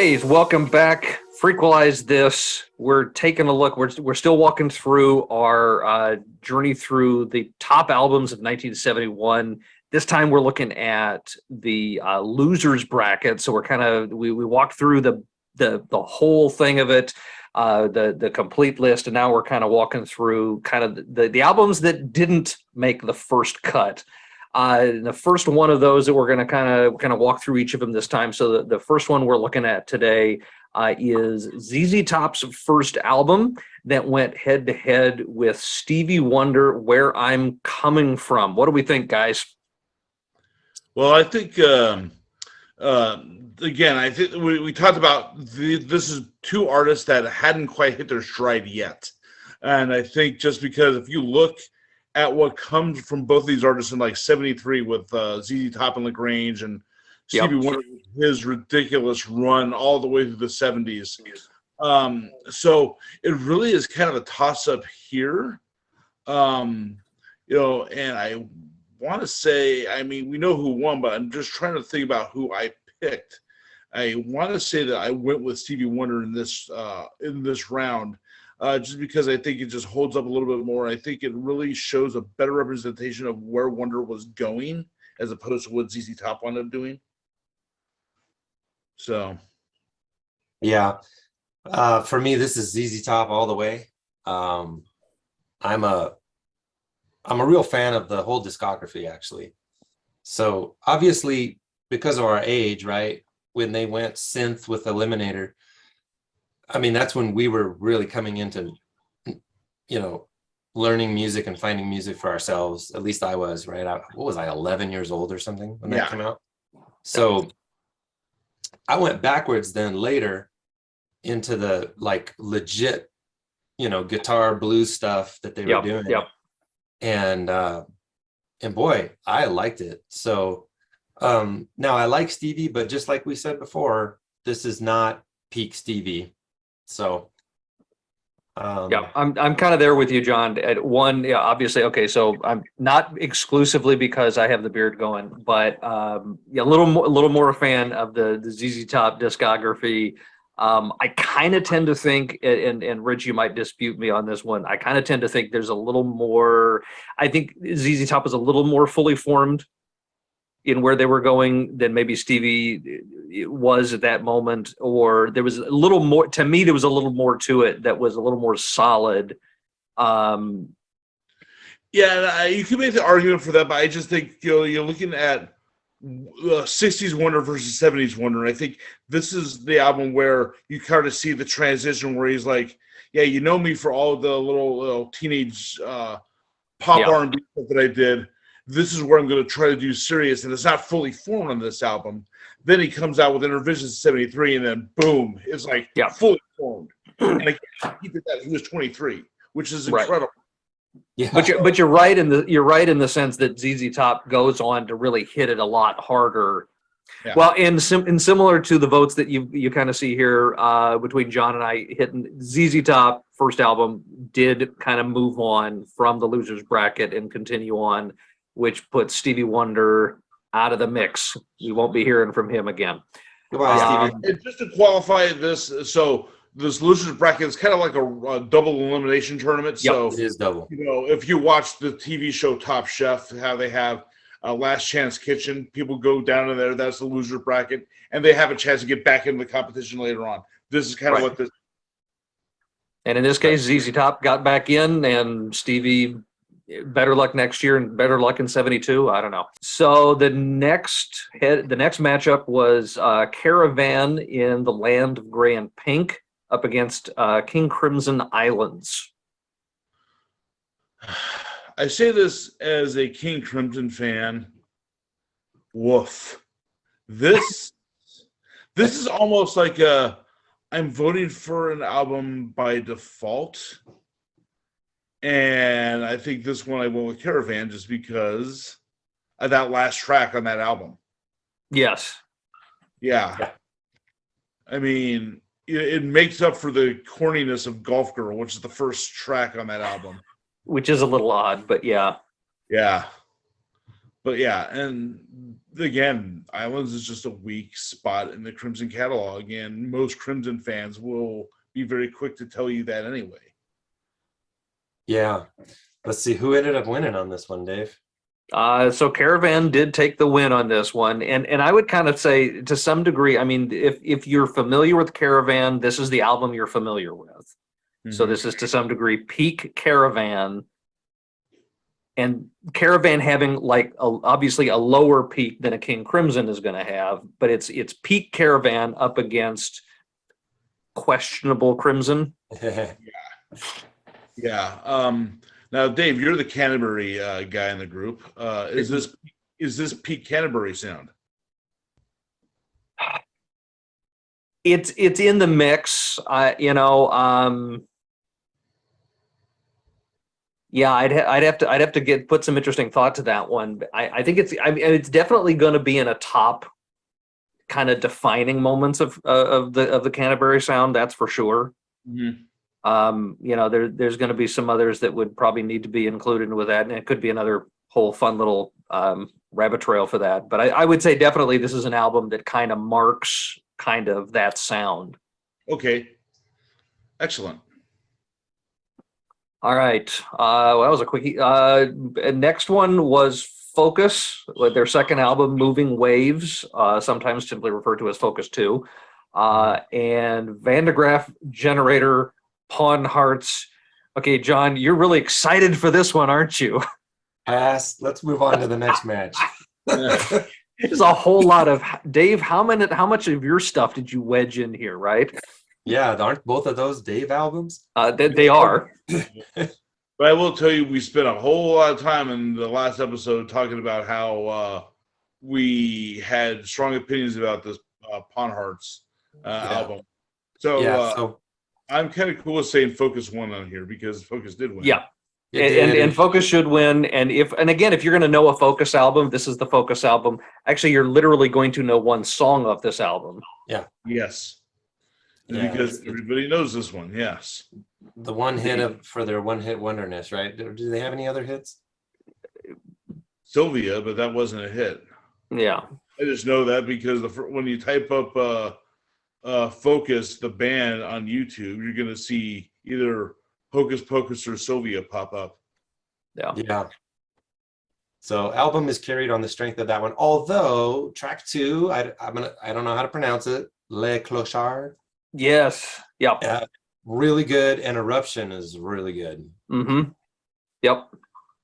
Okay, welcome back. Frequelize this. We're taking a look. We're still walking through our journey through the top albums of 1971. This time we're looking at the losers bracket. So we walked through the whole thing of it, the complete list, and now we're kind of walking through kind of the albums that didn't make the first cut. The first one of those that we're going to kind of walk through each of them this time. So the first one we're looking at today is ZZ Top's first album that went head to head with Stevie Wonder, "Where I'm Coming From." What do we think, guys? Well, I think again, I think we talked about this is two artists that hadn't quite hit their stride yet, and I think just because if you look at what comes from both of these artists in like '73 with ZZ Top and LaGrange and Stevie Wonder, his ridiculous run all the way through the '70s. So it really is kind of a toss-up here, and I want to say, I mean, we know who won, but I'm just trying to think about who I picked. I want to say that I went with Stevie Wonder in this round. Just because I think it just holds up a little bit more. I think it really shows a better representation of where Wonder was going as opposed to what ZZ Top wound up doing. So, yeah, for me, this is ZZ Top all the way. I'm a real fan of the whole discography, actually. So obviously, because of our age, right, when they went synth with Eliminator, I mean, that's when we were really coming into, learning music and finding music for ourselves. At least I was, right? What was I, 11 years old or something when that came out? So I went backwards then later into the like legit, guitar blues stuff that they were doing. And boy, I liked it. So now I like Stevie, but just like we said before, this is not peak Stevie. So I'm kind of there with you, John. At one, obviously, okay. So I'm not exclusively because I have the beard going, but a little more a fan of the ZZ Top discography. I kind of tend to think, and Rich, you might dispute me on this one. I kind of tend to think there's a little more. I think ZZ Top is a little more fully formed in where they were going than maybe Stevie was at that moment, or there was a little more, to me, there was a little more to it that was a little more solid. You can make the argument for that, but I just think, you're looking at 60s Wonder versus 70s Wonder. I think this is the album where you kind of see the transition where he's like, yeah, you know me for all the little teenage pop R&B stuff that I did. This is where I'm going to try to do serious, and it's not fully formed on this album. Then he comes out with Intervision 73, and then boom, it's like fully formed. And again, he did that. He was 23, which is incredible. Yeah, but you're right in the sense that ZZ Top goes on to really hit it a lot harder. Yeah. Well, and similar to the votes that you kind of see here between John and I, hitting ZZ Top first album did kind of move on from the losers bracket and continue on, which puts Stevie Wonder out of the mix. We won't be hearing from him again. Goodbye, Stevie. And just to qualify this, so this losers bracket is kind of like a double elimination tournament. So it is double. If you watch the TV show Top Chef, how they have Last Chance Kitchen, people go down in there. That's the loser bracket, and they have a chance to get back into the competition later on. This is kind of what this. And in this case, ZZ Top got back in, and Stevie. Better luck next year and better luck in 72. I don't know. So the next matchup was Caravan in the Land of Grey and Pink up against King Crimson Islands. I say this as a King Crimson fan. Woof. This is almost like I'm voting for an album by default. And I think this one I went with Caravan just because of that last track on that album. Yes. Yeah. I mean, it makes up for the corniness of Golf Girl, which is the first track on that album. Which is a little odd, but yeah. Yeah. But yeah, and again, Islands is just a weak spot in the Crimson catalog, and most Crimson fans will be very quick to tell you that anyway. Yeah. Let's see who ended up winning on this one, Dave. So Caravan did take the win on this one, and I would kind of say to some degree, I mean, if you're familiar with Caravan, this is the album you're familiar with. So this is to some degree peak Caravan, and Caravan having like obviously a lower peak than a King Crimson is going to have, but it's peak Caravan up against questionable Crimson. Yeah. Now, Dave, you're the Canterbury guy in the group. Is this peak Canterbury sound? It's in the mix. Yeah, I'd have to put some interesting thought to that one. I think it's definitely going to be in a top kind of defining moments of the Canterbury sound. That's for sure. There's going to be some others that would probably need to be included with that, and it could be another whole fun little rabbit trail for that. But I would say definitely this is an album that kind of marks kind of that sound. Okay, excellent. All right, well, that was a quickie. Next one was Focus, with their second album, Moving Waves, sometimes simply referred to as Focus 2, and Van de Graaff Generator, Pawn Hearts. Okay, John, you're really excited for this one, aren't you? Pass. Let's move on to the next match. There's a whole lot of Dave. How much of your stuff did you wedge in here? Right? Yeah, aren't both of those Dave albums? They are. But I will tell you, we spent a whole lot of time in the last episode talking about how we had strong opinions about this Pawn Hearts album. So I'm kind of cool with saying Focus won on here because Focus did win. Yeah. And Focus should win. And again, if you're going to know a Focus album, this is the Focus album. Actually, you're literally going to know one song of this album. Yeah. Yes. Yeah, because everybody knows this one. Yes. The one hit for their one hit wonderness, right? Do they have any other hits? Sylvia, but that wasn't a hit. Yeah. I just know that because when you type up Focus, the band on YouTube, you're going to see either Hocus Pocus or Sylvia pop up. Yeah. So album is carried on the strength of that one. Although track 2, I don't know how to pronounce it. Le Clochard. Yes. Yep. Really good, and Eruption is really good. Mm-hmm. Yep.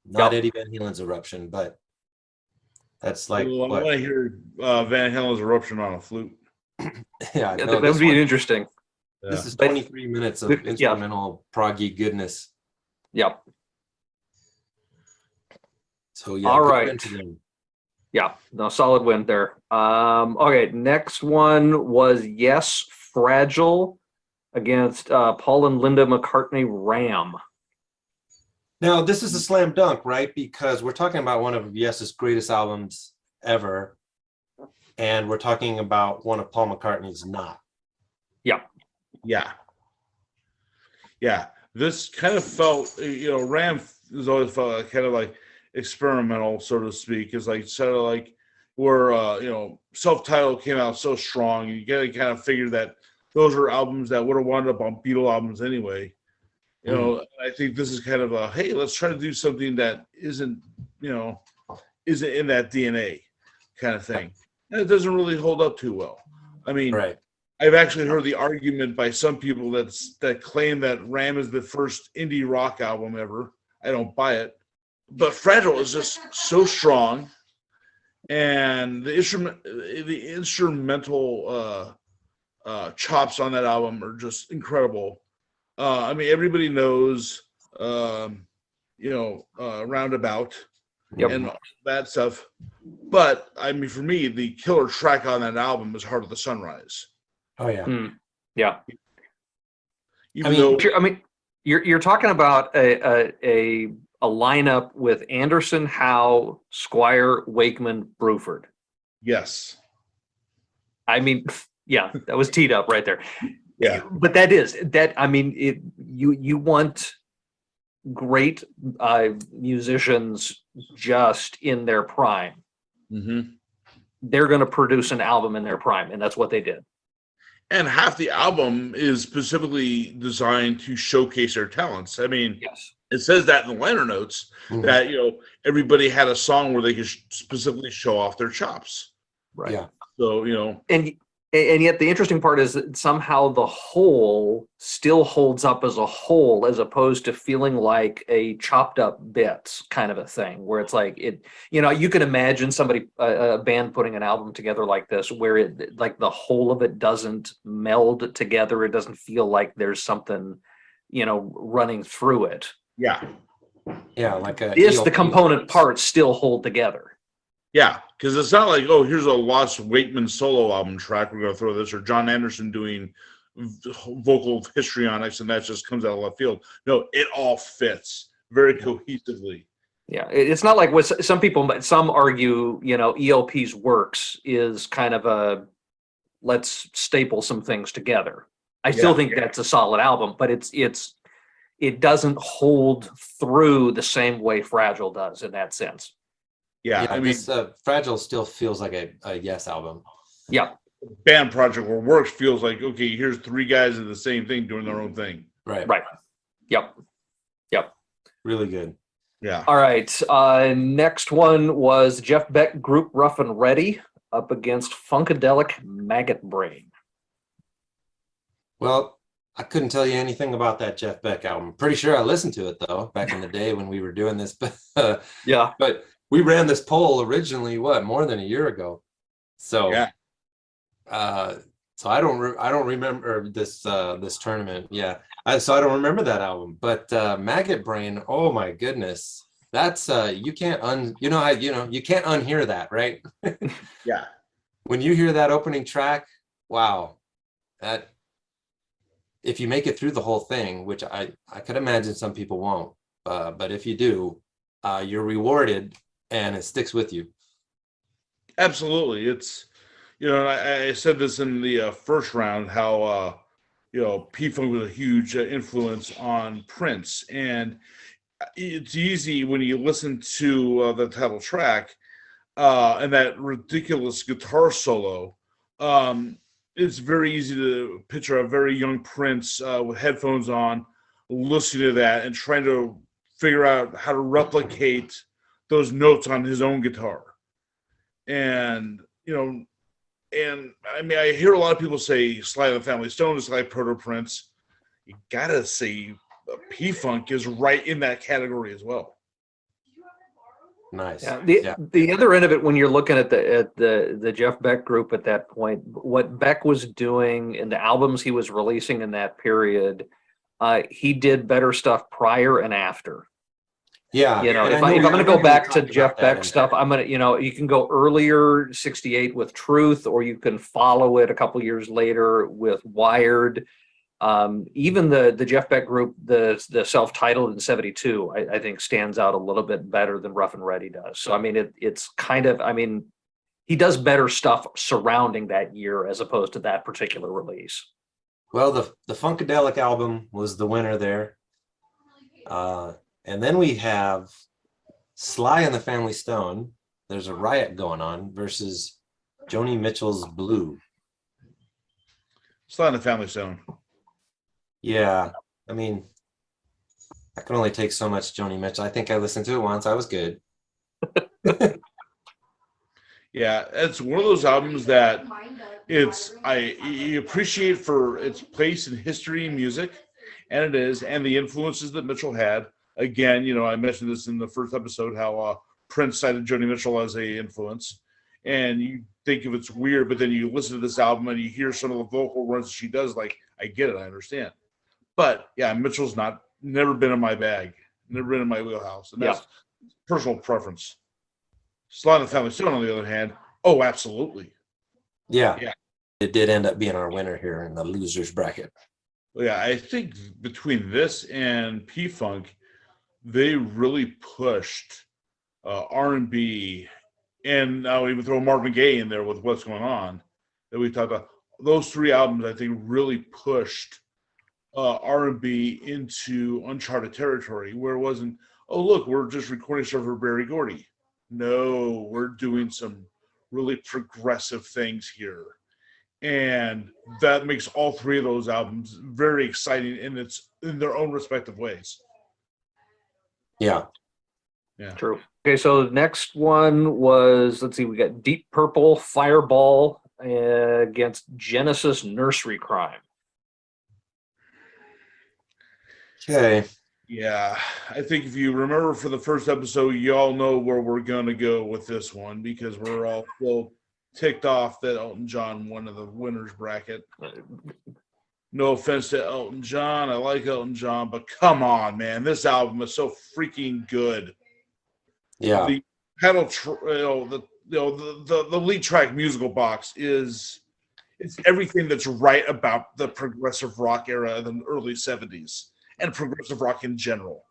Not Eddie Van Halen's Eruption, but that's like. Well, I want to hear Van Halen's Eruption on a flute. Yeah, that would be interesting. This is 23 minutes of instrumental proggy goodness. Yep. So yeah. All right. Yeah, no, solid win there. Okay, next one was Yes, Fragile against Paul and Linda McCartney, Ram. Now, this is a slam dunk, right? Because we're talking about one of Yes's greatest albums ever, and we're talking about one of Paul McCartney's not. Yeah. This kind of felt, Ram has always felt kind of like experimental, so to speak. It's like sort of like where self-titled came out so strong, you gotta kind of figure that those are albums that would have wound up on Beatle albums anyway. I think this is kind of a hey, let's try to do something that isn't in that DNA kind of thing. And it doesn't really hold up too well. I mean, right. I've actually heard the argument by some people that claim that Ram is the first indie rock album ever. I don't buy it. But Fragile is just so strong, and the instrumental chops on that album are just incredible. I mean, everybody knows, Roundabout and all that stuff. But I mean, for me, the killer track on that album is Heart of the Sunrise. Oh yeah, yeah. You're talking about a lineup with Anderson, Howe, Squire, Wakeman, Bruford. Yes. I mean, yeah, that was teed up right there. Yeah. But you want great musicians just in their prime. Mm-hmm. They're going to produce an album in their prime, and that's what they did. And half the album is specifically designed to showcase their talents. I mean, Yes. it says that in the liner notes that, everybody had a song where they could specifically show off their chops. Right. Yeah. So, and yet the interesting part is that somehow the whole still holds up as a whole, as opposed to feeling like a chopped up bits kind of a thing, where it's like you can imagine somebody, a band putting an album together like this, where it, like, the whole of it doesn't meld together. It doesn't feel like there's something, running through it. Yeah. Yeah, like The component parts still hold together. Yeah, because it's not like, oh, here's a Lost Wakeman solo album track, we're going to throw this, or John Anderson doing vocal histrionics, and that just comes out of left field. No, it all fits very cohesively. Yeah, it's not like what some argue, ELP's Works is kind of a, let's staple some things together. I still think that's a solid album, but it doesn't hold through the same way Fragile does in that sense. Yeah, I mean, this Fragile still feels like a Yes album. Yeah. Band project where Works feels like, okay, here's three guys in the same thing doing their own thing. Right. Yep. Really good. Yeah. All right. Next one was Jeff Beck group Rough and Ready up against Funkadelic Maggot Brain. Well, I couldn't tell you anything about that Jeff Beck album. Pretty sure I listened to it though back in the day when we were doing this. Yeah. But we ran this poll originally, more than a year ago. So yeah. So I don't remember this tournament. Yeah. So I don't remember that album. But Maggot Brain, oh my goodness. That's you can't you can't unhear that, right? Yeah. When you hear that opening track, wow. That, if you make it through the whole thing, which I could imagine some people won't, but if you do, you're rewarded and it sticks with you. Absolutely. It's, I said this in the first round, how, P-Funk was a huge influence on Prince. And it's easy when you listen to the title track and that ridiculous guitar solo, it's very easy to picture a very young Prince with headphones on, listening to that and trying to figure out how to replicate those notes on his own guitar. And, and I mean, I hear a lot of people say Sly and the Family Stone is like Proto-Prince. You gotta say P-Funk is right in that category as well. Nice. Yeah. The other end of it, when you're looking at the Jeff Beck group at that point, what Beck was doing and the albums he was releasing in that period, he did better stuff prior and after. Yeah. If I'm going to go back to Jeff Beck stuff, I'm going to, you can go earlier, 68 with Truth, or you can follow it a couple years later with Wired. Even the Jeff Beck group, the self-titled in 72, I think stands out a little bit better than Rough and Ready does. So, I mean, it's kind of, he does better stuff surrounding that year as opposed to that particular release. Well, the Funkadelic album was the winner there. And then we have Sly and the Family Stone. There's a Riot going on versus Joni Mitchell's Blue. Sly and the Family Stone. Yeah, I mean, I can only take so much Joni Mitchell. I think I listened to it once. I was good. Yeah, it's one of those albums that you appreciate for its place in history and music, and it is, and the influences that Mitchell had. Again, I mentioned this in the first episode, how Prince cited Joni Mitchell as a influence, and you think if it's weird, but then you listen to this album and you hear some of the vocal runs she does, like, I get it, I understand. But yeah, Mitchell's never been in my bag, never been in my wheelhouse, and that's personal preference. Sly and the Family Stone, on the other hand, oh, absolutely. Yeah. It did end up being our winner here in the losers bracket. Yeah, I think between this and P-Funk, they really pushed R&B, and now even throw Marvin Gaye in there with what's going on that we talked about. Those three albums, I think, really pushed R&B into uncharted territory, where it wasn't, oh look, we're just recording stuff for Berry Gordy. No, we're doing some really progressive things here, and that makes all three of those albums very exciting in their own respective ways. Yeah. Yeah. True. Okay, so the next one was, let's see, we got Deep Purple, Fireball against Genesis, Nursery, Cryme. Okay. Yeah, I think if you remember for the first episode, you all know where we're going to go with this one, because we're all still ticked off that Elton John won the winners bracket. No offense to Elton John. I like Elton John, but come on, man. This album is so freaking good. Yeah. The pedal, the lead track Musical Box it's everything that's right about the progressive rock era of the early 70s and progressive rock in general.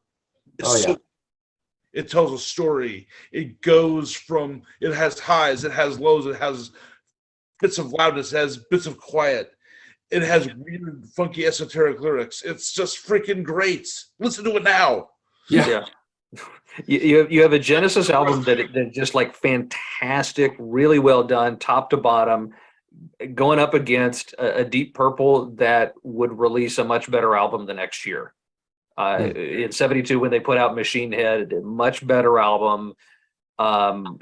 It tells a story. It goes from, it has highs, it has lows, it has bits of loudness, it has bits of quiet. It has weird, funky, esoteric lyrics. It's just freaking great. Listen to it now. Yeah. You have a Genesis album that just like fantastic, really well done, top to bottom, going up against a Deep Purple that would release a much better album the next year. In 72, when they put out Machine Head, a much better album. Will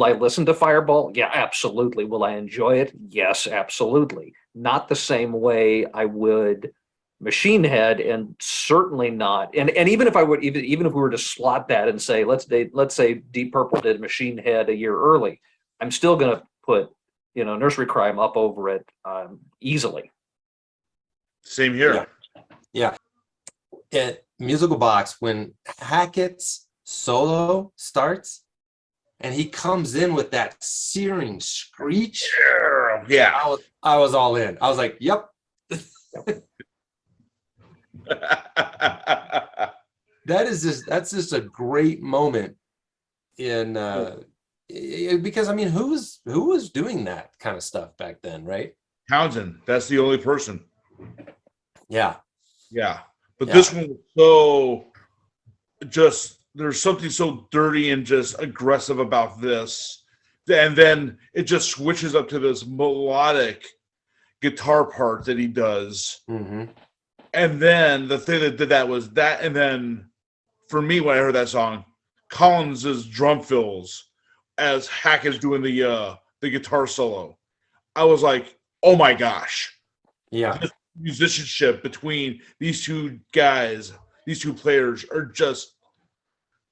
I listen to Fireball? Yeah, absolutely. Will I enjoy it? Yes, absolutely. Not the same way I would Machine Head, and certainly not. And even if I would, even if we were to slot that and say, let's say Deep Purple did Machine Head a year early, I'm still going to put Nursery Cryme up over it easily. Same here. Yeah. At Musical Box, when Hackett's solo starts and he comes in with that searing screech, yeah, I was all in. I was like, yep. That's just a great moment in because I mean, who was doing that kind of stuff back then, right? Townsend, that's the only person. Yeah. But this one was so just, there's something so dirty and just aggressive about this, and then it just switches up to this melodic guitar part that he does. Mm-hmm. And then the thing that did that was that, and then for me, when I heard that song, Collins's drum fills as Hackett's doing the guitar solo, I was like, oh my gosh. Yeah. This musicianship between these two guys, these two players, are just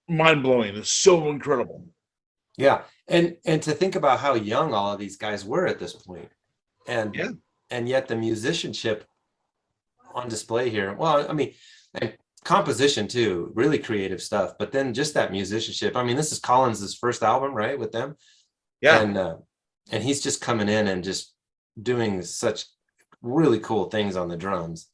mind-blowing. It's so incredible. Yeah. And to think about how young all of these guys were at this point. And yet the musicianship on display here. Well, I mean, and composition too, really creative stuff. But then just that musicianship. I mean, this is Collins's first album, right, with them. Yeah. And he's just coming in and just doing such really cool things on the drums.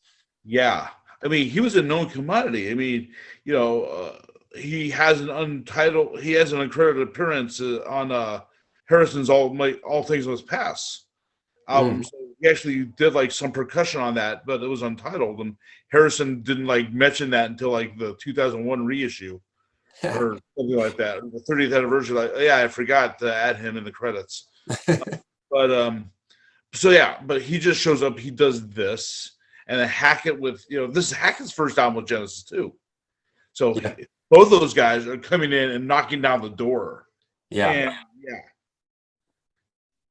Yeah. I mean, he was a known commodity. I mean, he has an uncredited appearance on Harrison's All Things Must Pass album. So he actually did like some percussion on that, but it was untitled, and Harrison didn't like mention that until like the 2001 reissue or something like that, the 30th anniversary. Like, I forgot to add him in the credits. But he just shows up. He does this, and then Hackett with this is Hackett's first album with Genesis too. So both of those guys are coming in and knocking down the door.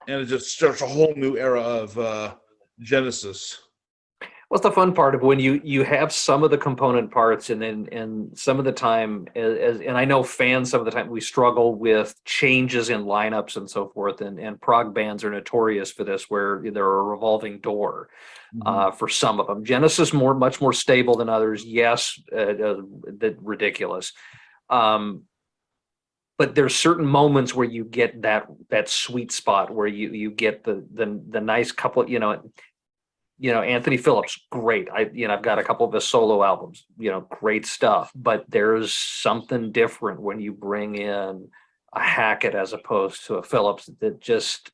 And it just starts a whole new era of Genesis. What's the fun part of when you have some of the component parts, and some of the time, and I know fans, some of the time we struggle with changes in lineups and so forth, and prog bands are notorious for this, where they're a revolving door for some of them. Genesis much more stable than others. Yes, that ridiculous. But there's certain moments where you get that sweet spot where you get the nice couple, Anthony Phillips, great. I've got a couple of his solo albums, great stuff. But there's something different when you bring in a Hackett as opposed to a Phillips that just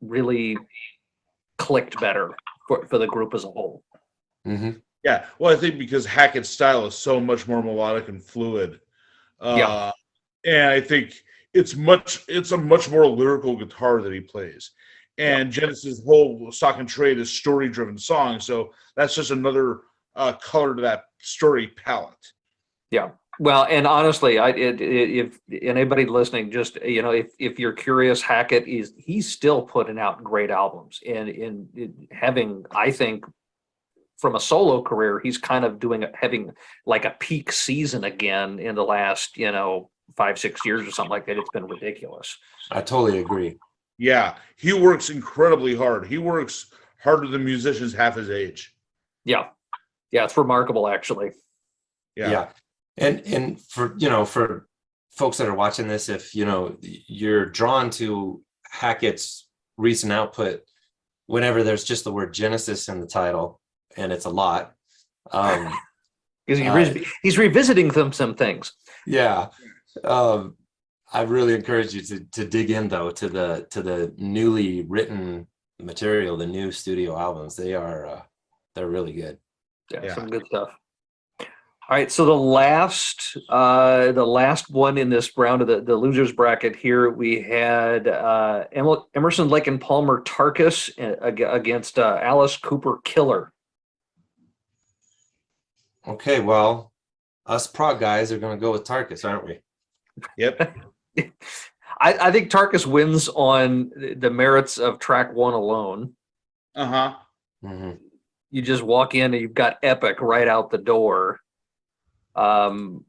really clicked better for the group as a whole. Mm-hmm. Yeah, well, I think because Hackett's style is so much more melodic and fluid, Yeah. and I think it's a much more lyrical guitar that he plays. Yeah. And Genesis' whole stock and trade is story-driven songs, so that's just another color to that story palette. Yeah. Well, and honestly, if anybody listening, just if you're curious, Hackett he's still putting out great albums, and in having, I think, from a solo career, he's kind of having like a peak season again in the last 5-6 years or something like that. It's been ridiculous. I totally agree. Yeah, he works incredibly hard. He works harder than musicians half his age. Yeah. Yeah, it's remarkable, actually. Yeah. And for folks that are watching this, if you're drawn to Hackett's recent output, whenever there's just the word Genesis in the title, and it's a lot, because he's revisiting some things. Yeah. I really encourage you to dig in though to the newly written material, the new studio albums. They're really good. Yeah, some good stuff. All right, so the last one in this round of the losers bracket here, we had Emerson, Lake and Palmer, Tarkus against Alice Cooper, Killer. Okay, well, us prog guys are going to go with Tarkus, aren't we? Yep. I think Tarkus wins on the merits of track one alone. Uh-huh. Mm-hmm. You just walk in and you've got epic right out the door. With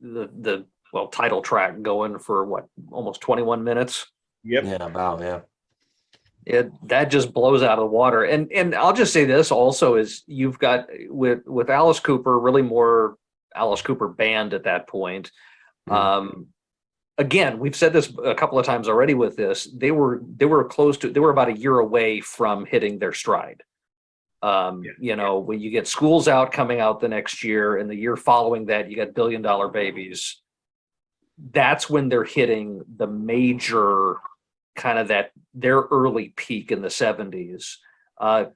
the title track going for what, almost 21 minutes. Yep. Yeah, about, yeah. That just blows out of the water. And I'll just say this also is you've got with Alice Cooper, really more Alice Cooper band at that point. Mm-hmm. Again, we've said this a couple of times already with this. They were about a year away from hitting their stride. When you get Schools Out coming out the next year, and the year following that, you got $1 Billion Babies. That's when they're hitting the major kind of their early peak in the 70s.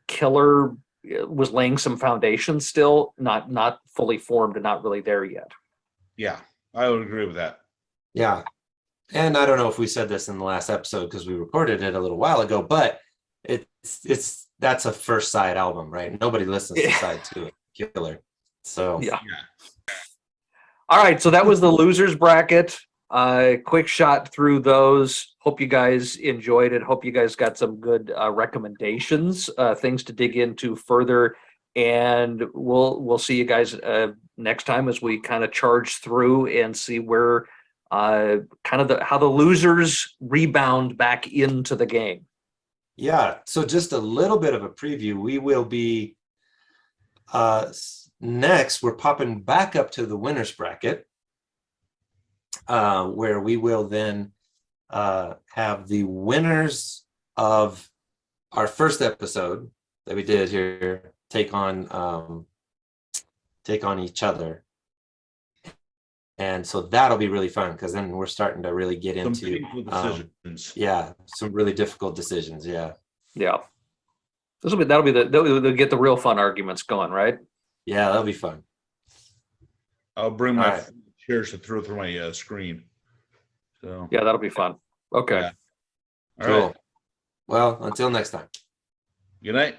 Killer was laying some foundation still, not fully formed and not really there yet. Yeah, I would agree with that. Yeah. And I don't know if we said this in the last episode because we recorded it a little while ago, but that's a first side album, right? Nobody listens to side two of Killer. So yeah. All right, so that was the losers bracket. Quick shot through those. Hope you guys enjoyed it. Hope you guys got some good recommendations, things to dig into further. And we'll see you guys next time as we kind of charge through and see where how the losers rebound back into the game. Yeah, so just a little bit of a preview. We will be next, we're popping back up to the winners bracket, where we will then have the winners of our first episode that we did here take on each other. And so that'll be really fun because then we're starting to really get into some really difficult decisions. Yeah. They'll get the real fun arguments going, right? Yeah, that'll be fun. I'll bring my chairs to throw through my screen. So yeah, that'll be fun. Okay. Yeah. Cool. Right. Well, until next time. Good night.